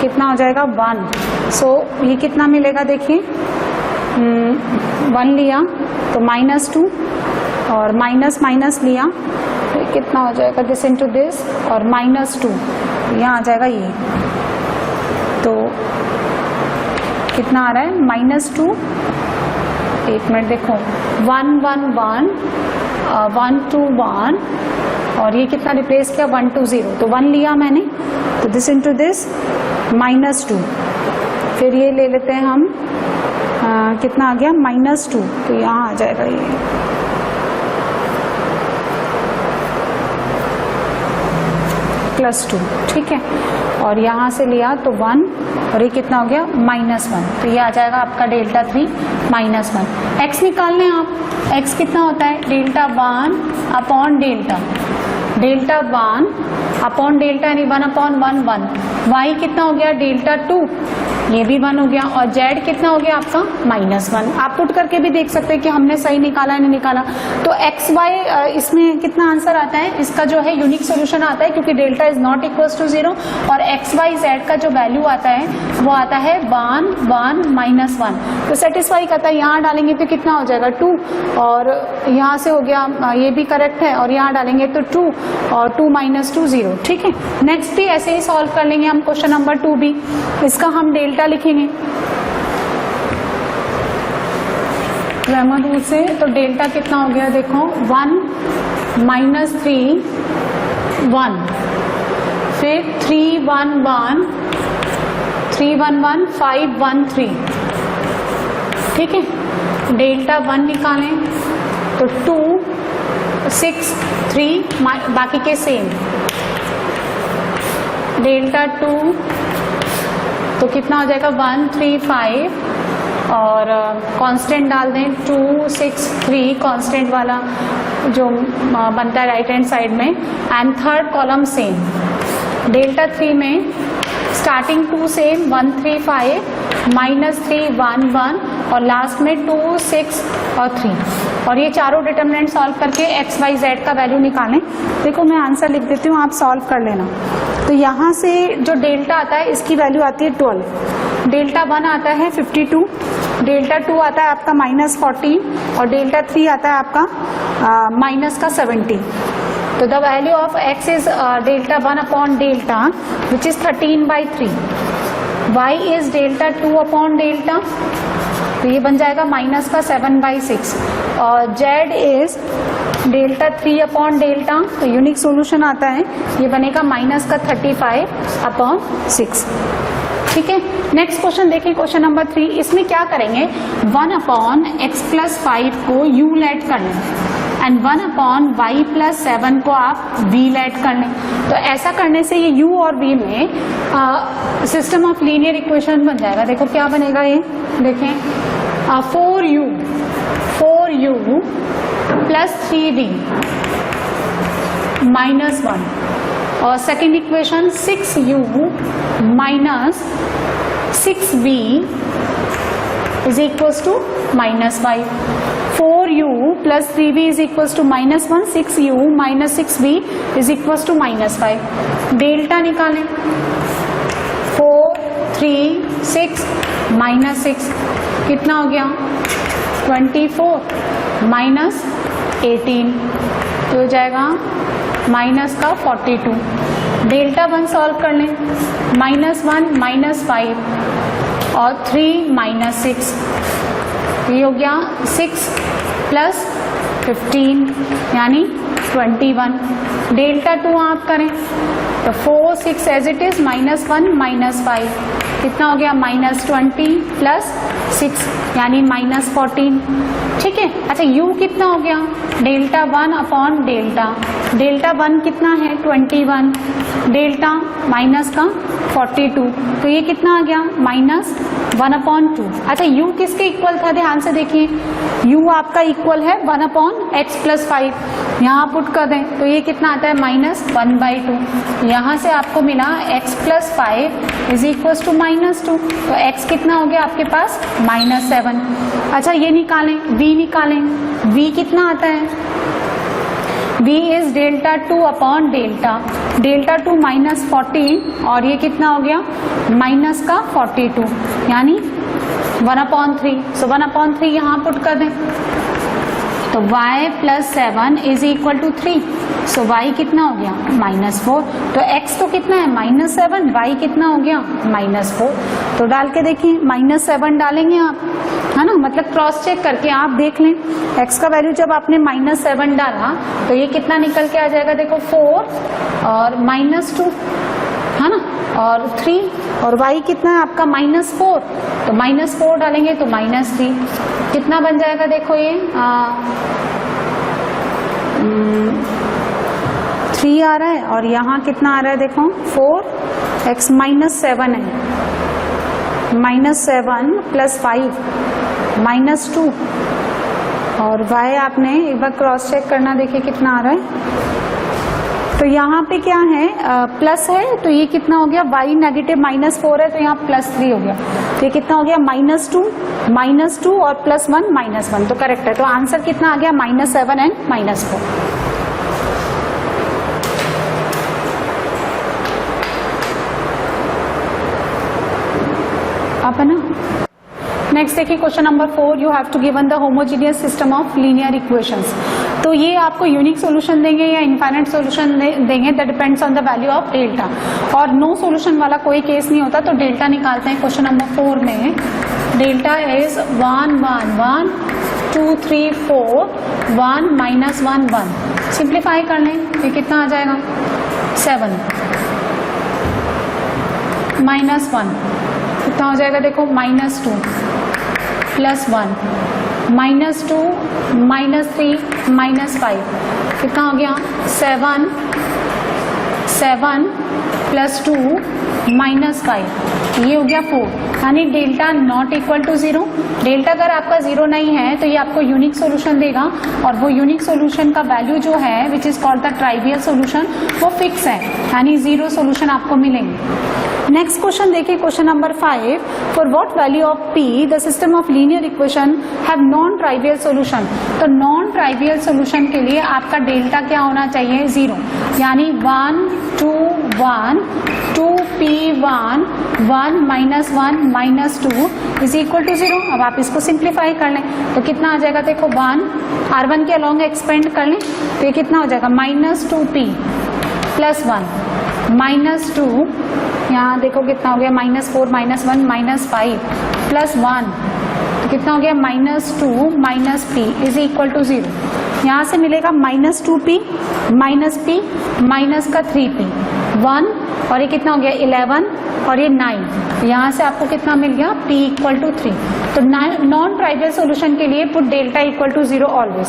कितना हो जाएगा 1, सो ये कितना मिलेगा देखिए 1 लिया तो -2 और माइनस माइनस लिया तो कितना हो जाएगा दिस इनटू दिस और -2 यहाँ आ जाएगा ये, तो कितना आ रहा है -2, एक मिनट देखो 1 1 1 1 2 1 और ये कितना रिप्लेस किया 1 2 0, तो 1 लिया मैंने तो दिस इनटू दिस -2, फिर ये ले लेते हैं हम कितना आ गया -2, तो यहाँ आ जाएगा ये +2, ठीक है। और यहाँ से लिया तो 1 और ये कितना हो गया -1, तो ये आ जाएगा आपका डेल्टा 3 -1। x निकाल लें आप, x कितना होता है delta 1 upon delta 1 upon delta यानी 1 अपॉन 1 1। y कितना हो गया डेल्टा 2, ये भी 1 हो गया और z कितना हो गया आपका -1। आप पुट करके भी देख सकते हैं कि हमने सही निकाला नहीं निकाला। तो x y इसमें कितना आंसर आता है, इसका जो है यूनिक सोल्यूशन आता है क्योंकि delta is not equal to 0 और x y z का जो वैल्यू आता है वो आता है 1 1 -1, तो सेटिस्फाई करता है। यहाँ डालेंगे तो कितना हो जाएगा 2 और यहाँ से हो गया ये भी करेक्ट है और यहाँ डालेंगे तो 2 और 2 -2 0, ठीक है। नेक्स्ट भी ऐसे ही सॉल्व कर लेंगे हम क्वेश्चन नंबर 2 भी, इसका हम डेल्टा लिखेंगे ग्रामर रूल से, तो डेल्टा कितना हो गया देखो 1 -3 1, फिर 3 1 1 3 1 1 5 1 3, ठीक है। डेल्टा 1 निकालें तो 2 6 3 बाकी के सेम, डेल्टा 2 तो कितना हो जाएगा 1 3 5 और कांस्टेंट डाल दें 2 6 3 कांस्टेंट वाला जो बनता है राइट हैंड साइड में, and third column same. Delta 3 में स्टार्टिंग 2 सेम 1 3 5 -3 1 1 और लास्ट में 2 6 और 3, और ये चारों डिटर्मिनेंट सॉल्व करके x y z का वैल्यू निकालें। देखो मैं आंसर लिख देती हूँ, आप सॉल्व कर लेना। तो यहाँ से जो डेल्टा आता है इसकी वैल्यू आती है 12, डेल्टा 1 आता है 52, डेल्टा 2 आता है आपका -14 और डेल्टा 3 आता है आपका -70। तो the value of x is delta 1 upon delta which is 13/3, y is delta 2 upon delta तो ये बन जाएगा माइनस का 7/6 और z is delta 3 upon delta, तो यूनिक सॉल्यूशन आता है ये बनेगा माइनस का 35/6। ठीक है, नेक्स्ट क्वेश्चन देखिए, क्वेश्चन नंबर 3। इसमें क्या करेंगे, 1/x+5 को u लेट कर लें एंड 1/y+7 को आप v लेट कर लें। तो ऐसा करने से ये u और v में सिस्टम ऑफ लीनियर इक्वेशन बन जाएगा। देखो क्या बनेगा ये, देखें 4u प्लस 3v माइनस 1 और second equation 6u minus 6v is equals to -5। 4u plus 3v is equals to -1, 6u minus 6v is equals to -5। Delta निकालें, 4, 3, 6 -6 कितना हो गया 24 माइनस 18 तो हो जाएगा माइनस का 42। डेल्टा 1 सॉल्व कर लें, -1 -5 और 3 -6, ये हो गया 6 प्लस 15 यानी 21। डेल्टा 2 आप करें तो 4, 6 एज इट इज, -1 -5 कितना हो गया -20 प्लस 6 यानी -14। ठीक है, अच्छा u कितना हो गया, डेल्टा 1 अपॉन डेल्टा 1 कितना है 21, डेल्टा माइनस का 42 तो ये कितना आ गया -1/2। अच्छा u किसके इक्वल था, ध्यान से देखिए, u आपका इक्वल है 1/x+5, यहाँ पुट कर दें तो ये कितना आता है -1/2। यहाँ से आपको मिला x+5 इज इक्वल टू -2, तो x कितना हो गया आपके पास -7। अच्छा ये निकालें, v निकालें, v कितना आता है, v is delta 2 upon delta 2 -14 और ये कितना हो गया माइनस का 42 यानी 1/3। सो 1/3 यहाँ पुट कर दें तो y+7 is equal to 3, so y कितना हो गया -4। तो x तो कितना है -7, y कितना हो गया -4। तो डाल के देखिए -7 डालेंगे आप, है ना, मतलब क्रॉस चेक करके आप देख लें x का वैल्यू जब आपने -7 डाला तो ये कितना निकल के आ जाएगा, देखो 4 और -2 है ना और 3 और y कितना है आपका -4, तो -4 डालेंगे तो -3 कितना बन जाएगा, देखो ये 3 आ रहा है और यहाँ कितना आ रहा है, देखो 4x -7 है, -7 प्लस 5 -2 और y आपने एक बार क्रॉस चेक करना, देखिए कितना आ रहा है। तो यहाँ पे क्या है प्लस है तो ये कितना हो गया, y नेगेटिव -4 है तो यहाँ +3 हो गया, तो ये कितना हो गया -2 और +1 -1, तो करेक्ट है। तो आंसर कितना आ गया -7 एंड -4। आप है ना। नेक्स्ट देखिए question number 4, you have to given the homogeneous system of linear equations. तो ये आपको यूनिक सॉल्यूशन देंगे या इनफाइनाइट सॉल्यूशन देंगे, that depends on the value of delta, और नो सॉल्यूशन वाला कोई केस नहीं होता। तो डेल्टा निकालते हैं क्वेश्चन नंबर 4 में। Delta is 1 1 1 2 3 4 1 -1 1। सिंप्लीफाई कर लें ये कितना आ जाएगा 7 -1 कितना हो जाएगा, देखो -2 +1 -2 -3 -5 कितना हो गया 7 + 2 -5 ये हो गया 4, यानी delta not equal to 0। Delta अगर आपका 0 नहीं है तो ये आपको यूनिक सॉल्यूशन देगा और वो यूनिक सॉल्यूशन का वैल्यू जो है which is called the trivial solution वो फिक्स है, यानी 0 सॉल्यूशन आपको मिलेंगे। नेक्स्ट क्वेश्चन देखिए question number 5, for what value of p the system of linear equation have non trivial solution. तो नॉन ट्राइवियल सॉल्यूशन के लिए आपका डेल्टा क्या होना चाहिए 0, यानी 1 2 1 2p1 1 -1 -2 इज इक्वल टू 0। अब आप इसको सिंप्लीफाई कर लें तो कितना आ जाएगा, देखो 1 R1 के अलॉन्ग एक्सपेंड कर लें तो ये कितना हो जाएगा -2p + 1 -2 यहाँ देखो कितना हो गया -4 -1 -5 +1 तो कितना हो गया -2 minus P is equal to 0। यहाँ से मिलेगा -2p माइनस पी माइनस का 3p 1 और ये कितना हो गया 11 और ये 9। यहाँ से आपको कितना मिल गया p इक्वल टू 3। तो नॉन ट्राइवियल सोल्यूशन के लिए put delta equal to 0 always.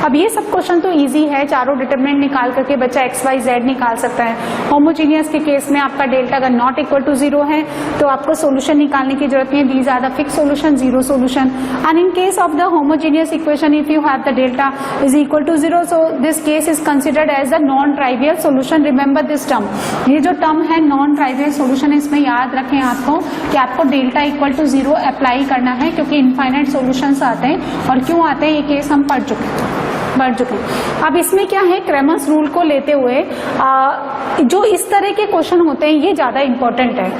अब ये सब क्वेश्चन तो इजी है, चारों डिटरमिनेंट निकाल करके बच्चा x y z निकाल सकता है। होमोजीनियस के केस में आपका डेल्टा अगर नॉट इक्वल टू 0 है तो आपको सोल्यूशन निकालने की जरूरत नहीं है, these are the fix solution, zero solution. And in case of the homogeneous equation if you have the delta is equal to 0, so this case is considered as the non trivial solution. Remember this term, ये जो term है non trivial solution, इसमें याद रखें आपको कि आपको delta equal to 0 apply करना है, क्योंकि इनफाइनाइट सॉल्यूशंस आते हैं। और क्यों आते हैं ये केस हम पढ़ चुके हैं। अब इसमें क्या है, क्रेमर्स रूल को लेते हुए जो इस तरह के क्वेश्चन होते हैं ये ज्यादा इंपॉर्टेंट है।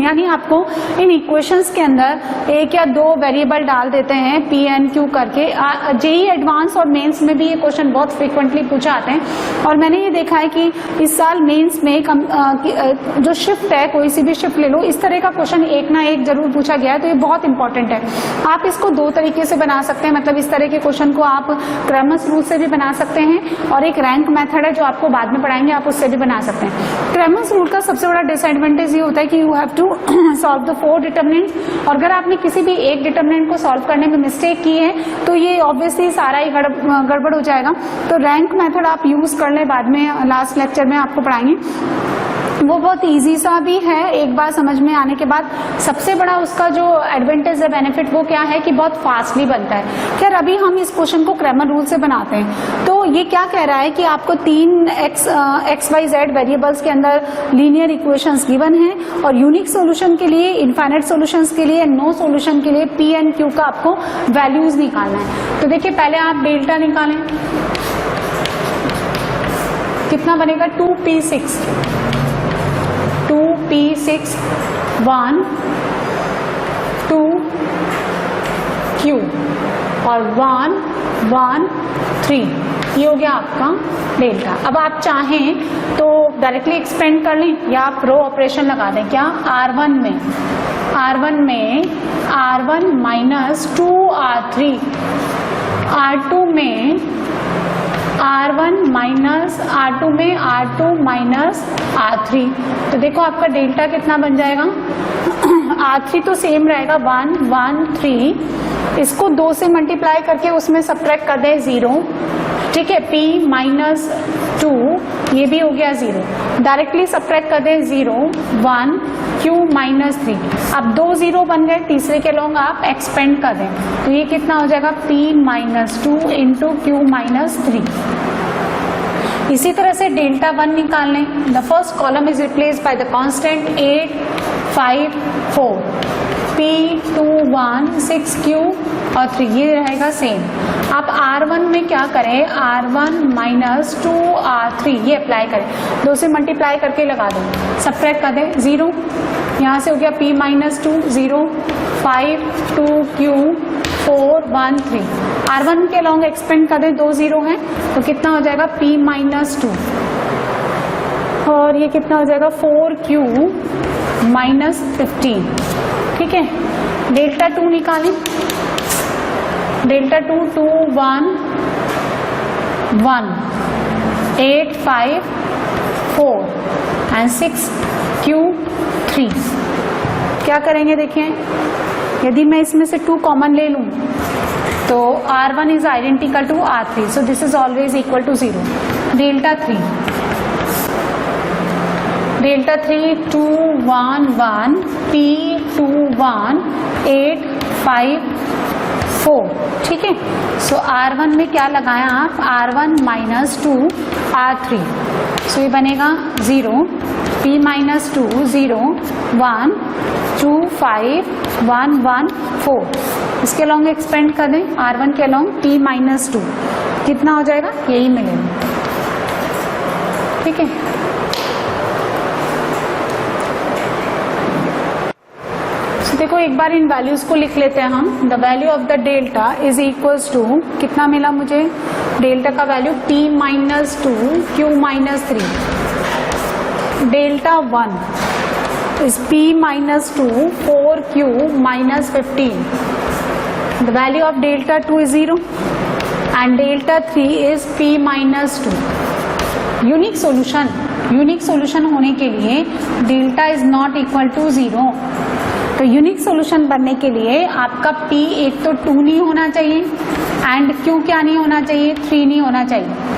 यानी आपको इन इक्वेशंस के अंदर एक या दो वेरिएबल डाल देते हैं पी एन क्यू करके। जेईई एडवांस और मेंस में भी ये क्वेश्चन बहुत फ्रिक्वेंटली पूछे आते हैं। और मैंने ये देखा है कि इस साल मेंस में जो शिफ्ट है, कोई सी भी शिफ्ट ले लो, इस तरह का क्वेश्चन एक ना एक जरूर पूछा गया है। तो ये बहुत इंपॉर्टेंट है। आप इसको दो तरीके से बना सकते हैं, मतलब इस तरह के क्वेश्चन को आप क्रेमर्स रूल से भी बना सकते हैं और एक रैंक मेथड है जो आपको बाद में पढ़ाएंगे, आप उससे भी बना सकते हैं। क्रेमर्स रूल का सबसे बड़ा डिसएडवांटेज ये होता है कि you have to solve the 4 determinants, और अगर आपने किसी भी एक डिटरमिनेंट को सॉल्व करने में मिस्टेक की है तो ये ऑब्वियसली सारा ही गड़बड़ हो जाएगा। तो रैंक मेथड आप यूज कर लें, बाद में लास्ट लेक्चर में आपको पढ़ाएंगे। वो बहुत इजी सा भी है एक बार समझ में आने के बाद। सबसे बड़ा उसका जो एडवांटेज है, बेनिफिट, वो क्या है कि बहुत फास्टली बनता है। खैर अभी हम इस क्वेश्चन को क्रेमर रूल से बनाते हैं। तो ये क्या कह रहा है कि आपको 3 एक्स वाई जेड वेरिएबल्स के अंदर लीनियर इक्वेशंस गिवन है, और यूनिक सॉल्यूशन के लिए, इनफाइनाइट सॉल्यूशंस के लिए, नो सॉल्यूशन के लिए पी एंड क्यू का आपको वैल्यूज निकालना है। तो देखिए पहले आप डेल्टा निकालें, कितना बनेगा 2p6 1 2 q और 1 1 3, ये हो गया आपका डेल्टा। अब आप चाहें तो डायरेक्टली एक्सपेंड कर लें या आप रो ऑपरेशन लगा दें। क्या R1 में R1 माइनस 2R3, R2 में R1 माइनस R2 में R2 माइनस R3। तो देखो आपका डेल्टा कितना बन जाएगा। R3 तो सेम रहेगा 1 1 3, इसको 2 से मल्टीप्लाई करके उसमें सब्ट्रैक्ट कर दें 0, ठीक है। P माइनस 2, ये भी हो गया 0, डायरेक्टली सब्ट्रैक्ट कर दें 0 1 Q माइनस 3। अब 2 0 बन गए, तीसरे के लॉन्ग आप एक्सपेंड कर दें, तो ये कितना हो जाएगा P minus 2 into Q minus 3। इसी तरह से डेल्टा 1 निकाल लें। The first column is replaced by the constant 8 5 4, P 2 1 6 Q और 3, ये रहेगा सेम। आप R1 में क्या करें, R1 माइनस 2 R3 ये अप्लाई करें, 2 से मल्टीप्लाई करके लगा दें, सब्ट्रैक्ट कर दें 0, यहाँ से हो गया P माइनस 2 0 5 2 Q 4 1 3। R1 के लॉन्ग एक्सपेंड कर दें, 2 0 है तो कितना हो जाएगा P माइनस 2, और ये कितना हो जाएगा 4Q माइनस 15, ठीक है। डेल्टा 2 निकालें, डेल्टा 2 2 1 1 8 5 4 एंड 6 Q 3। क्या करेंगे देखिए, यदि मैं इसमें से 2 कॉमन ले लूं तो R1 is identical to R3, so this is always equal to 0। Delta 3 2 1 1 P 2 1 8 5 4, ठीक है। सो R1 में क्या लगाया आप, R1 माइनस 2 R3, सो ये बनेगा 0 P माइनस 2 0 1 2 5 1 1 4। इसके लॉन्ग एक्सपेंड कर दें, R1 के लॉन्ग P माइनस 2, कितना हो जाएगा, यही मिलेगा, ठीक है। देखो एक बार इन वैल्यूज को लिख लेते हैं हम। The value of the delta is equals to, कितना मिला मुझे, डेल्टा का value P minus 2 Q minus 3। Delta 1 is P minus 2 4Q minus 15। The value of delta 2 is 0 and delta 3 is p minus 2। Unique solution होने के लिए delta is not equal to 0। तो unique solution बनने के लिए आपका p एक तो 2 नहीं होना चाहिए एंड q क्या नहीं होना चाहिए, 3 नहीं होना चाहिए।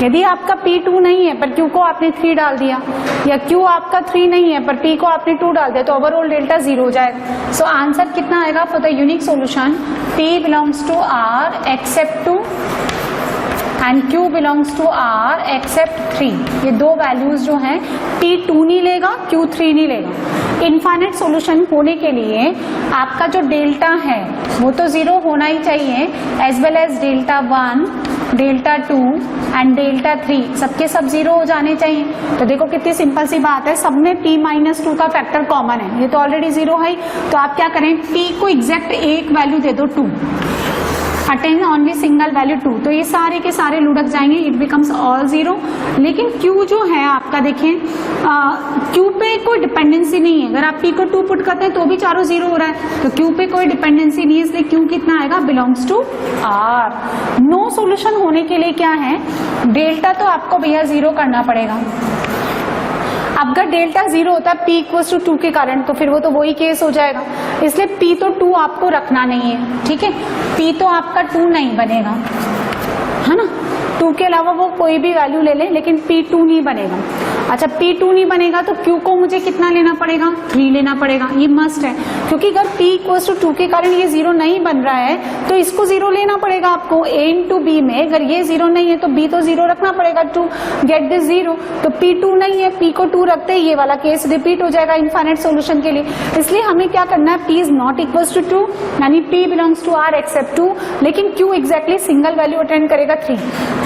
यदि आपका p 2 नहीं है पर q को आपने 3 डाल दिया, या q आपका 3 नहीं है पर p को आपने 2 डाल दिया, तो ओवरऑल डेल्टा 0 हो जाएगा। सो आंसर कितना आएगा for the unique solution, p belongs to r except 2 and q belongs to r except 3। ये दो वैल्यूज जो हैं p 2 नहीं लेगा, q 3 नहीं लेगा। इनफाइनाइट सॉल्यूशन होने के लिए आपका जो डेल्टा है वो तो 0 होना ही चाहिए, as well as delta 1, delta 2 and delta 3 सबके सब 0 हो जाने चाहिए। तो देखो कितनी सिंपल सी बात है, सब में p माइनस 2 का फैक्टर कॉमन है, ये तो ऑलरेडी 0 है। तो आप क्या करें, p को एग्जैक्ट एक वैल्यू दे दो 2, अटेन ओनली सिंगल वैल्यू 2, तो ये सारे के सारे लुढ़क जाएंगे, इट बिकम्स ऑल 0। लेकिन q जो है आपका देखें, q पे कोई डिपेंडेंसी नहीं है। अगर आप p को 2 पुट करते हैं तो भी चारों 0 हो रहा है, तो q पे कोई डिपेंडेंसी नहीं है, इसलिए q कितना आएगा, belongs to r। No solution होने के लिए क्या है, डेल्टा तो आपको भैया 0 करना पड़ेगा। अब अगर डेल्टा 0 होता है p इक्वल्स टू 2 के कारण, तो फिर वो तो वही केस हो जाएगा, इसलिए p तो 2 आपको रखना नहीं है, ठीक है। p तो आपका 2 नहीं बनेगा, है ना, 2 के अलावा वो कोई भी वैल्यू ले ले, लेकिन p 2 नहीं बनेगा। अच्छा, p 2 नहीं बनेगा तो q को मुझे कितना लेना पड़ेगा, 3 लेना पड़ेगा, ये मस्ट है, क्योंकि अगर p इक्वल्स टू 2 के कारण ये 0 नहीं बन रहा है तो इसको 0 लेना पड़ेगा आपको। a इंटू b में अगर ये 0 नहीं है तो b तो 0 रखना पड़ेगा टू गेट दिस 0। तो p 2 नहीं है, p को 2 रखते ही ये वाला केस रिपीट हो जाएगा इनफाइनाइट सॉल्यूशन के लिए। इसलिए हमें क्या करना है, p is not equals to 2, यानी p belongs to r except 2, लेकिन q exactly single value attend करेगा 3।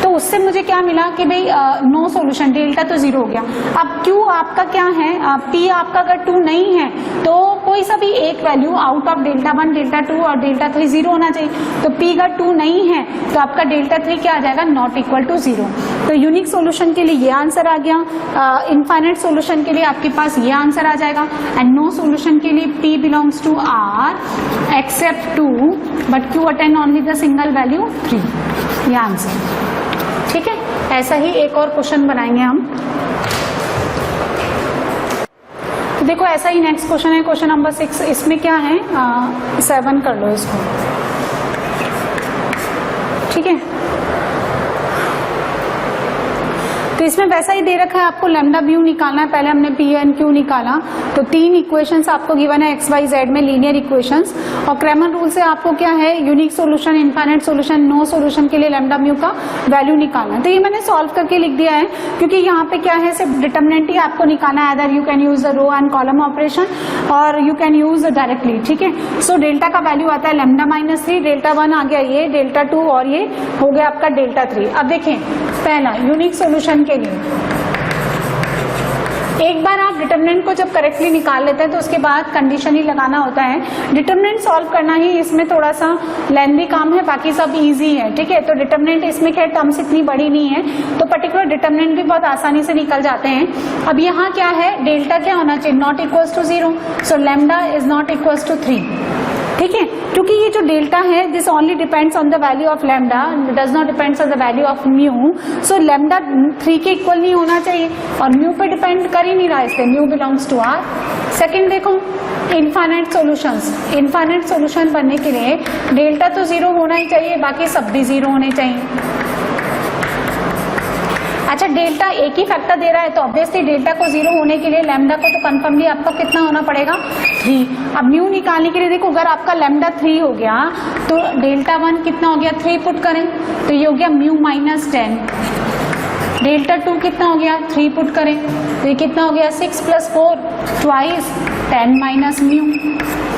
तो उससे मुझे क्या मिला कि भाई नो सॉल्यूशन, डेल्टा तो 0 हो गया। अब q आपका क्या है, p आपका अगर 2 नहीं है तो कोई सा भी एक value out of delta 1, delta 2 और डेल्टा 3 0 होना चाहिए। तो p अगर 2 नहीं है तो आपका डेल्टा 3 क्या आ जाएगा, नॉट इक्वल टू 0। तो यूनिक सॉल्यूशन के लिए ये आंसर आ गया, इनफाइनाइट सॉल्यूशन के लिए आपके पास ये आंसर आ जाएगा, एंड नो सॉल्यूशन के लिए p belongs to r except 2 but q attend only the single value 3, ये आंसर, ठीक है। ऐसा ही एक और क्वेश्चन बनाएंगे हम। तो देखो ऐसा ही नेक्स्ट क्वेश्चन है, क्वेश्चन नंबर 6। इसमें क्या है, 7 कर लो इसको, ठीक है। तो इसमें वैसा ही दे रखा है, आपको लैम्डा म्यू निकालना है। पहले हमने पी एन क्यू निकाला, तो 3 इक्वेशंस आपको गिवन है एक्स वाई जेड में, लीनियर इक्वेशंस। और क्रैमर रूल से आपको क्या है, unique solution, infinite solution, no solution के लिए लैम्डा म्यू का वैल्यू निकालना है। तो ये मैंने सॉल्व करके लिख दिया है, क्योंकि यहाँ पे क्या है, सिर्फ डिटर्मिनेंट ही आपको निकालना है। Other you can use the row and column operation और यू कैन यूज डायरेक्टली, ठीक है। सो डेल्टा का वैल्यू आता है लैम्डा माइनस 3, डेल्टा 1 आ गया ये, डेल्टा 2 और ये हो गया आपका डेल्टा 3। अब देखें, पहला यूनिक सॉल्यूशन के लिए एक बार आप डिटर्मिनेंट को जब करेक्टली निकाल लेते हैं तो उसके बाद कंडीशन ही लगाना होता है। डिटर्मिनेंट सॉल्व करना ही इसमें थोड़ा सा लेंथी काम है, बाकी सब इजी है, ठीक है। तो डिटर्मिनेंट इसमें क्या टर्म्स इतनी बड़ी नहीं है, तो पर्टिकुलर डिटर्मिनेंट भी बहुत आसानी से निकल जाते हैं। अब यहाँ क्या है, डेल्टा क्या होना चाहिए, not equals to 0, so lambda is not equals to 3, ठीक है। क्योंकि ये जो डेल्टा है, this only depends on the value of lambda, does not depends on the value of mu. So lambda 3 के इक्वल नहीं होना चाहिए, और म्यू पे डिपेंड कर ही नहीं रहा, इसलिए mu belongs to R. Second देखो, इनफाइनाइट सॉल्यूशंस, इनफाइनाइट सॉल्यूशन बनने के लिए डेल्टा तो 0 होना ही चाहिए, बाकी सब भी 0 होने चाहिए। अच्छा, डेल्टा एक ही फैक्टर दे रहा है, तो ऑब्वियसली डेल्टा को 0 होने के लिए लैम्डा को तो कंफर्मली आपका कितना होना पड़ेगा, 3। अब म्यू निकालने के लिए देखो, अगर आपका लैम्डा 3 हो गया तो डेल्टा 1 कितना हो गया, 3 पुट करें तो ये हो गया म्यू माइनस 10। डेल्टा 2 कितना हो गया, 3 पुट करें तो ये कितना हो गया, 6 + 4 ट्वाइस 10 माइनस म्यू।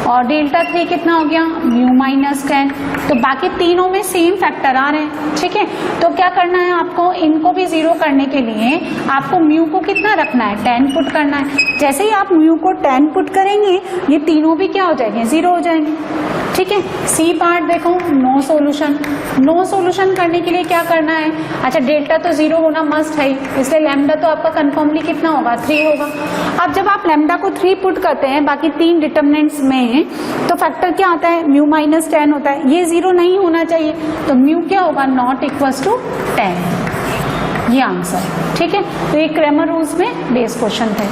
और डेल्टा 3 कितना हो गया, म्यू माइनस 10। तो बाकी तीनों में सेम फैक्टर आ रहे हैं, ठीक है। तो क्या करना है आपको, इनको भी 0 करने के लिए आपको म्यू को कितना रखना है, 10 पुट करना है। जैसे ही आप म्यू को 10 पुट करेंगे, ये तीनों भी क्या हो जाएंगे, 0 हो जाएंगे, ठीक है। सी पार्ट देखो, नो सॉल्यूशन। नो सॉल्यूशन करने के लिए क्या करना है, अच्छा डेल्टा तो 0 होना मस्ट है, इसलिए लैम्डा तो आपका कंफर्मली कितना होगा, 3 होगा। अब जब आप लैम्डा को 3 पुट करते हैं बाकी 3 डिटर्मिनेंट्स में, में, तो फैक्टर क्या आता है, म्यू माइनस 10 होता है, ये 0 नहीं होना चाहिए, तो म्यू क्या होगा, नॉट इक्वल्स टू 10, ये आंसर। ठीक है, तो ये क्रैमर रूल्स में बेस क्वेश्चन थे।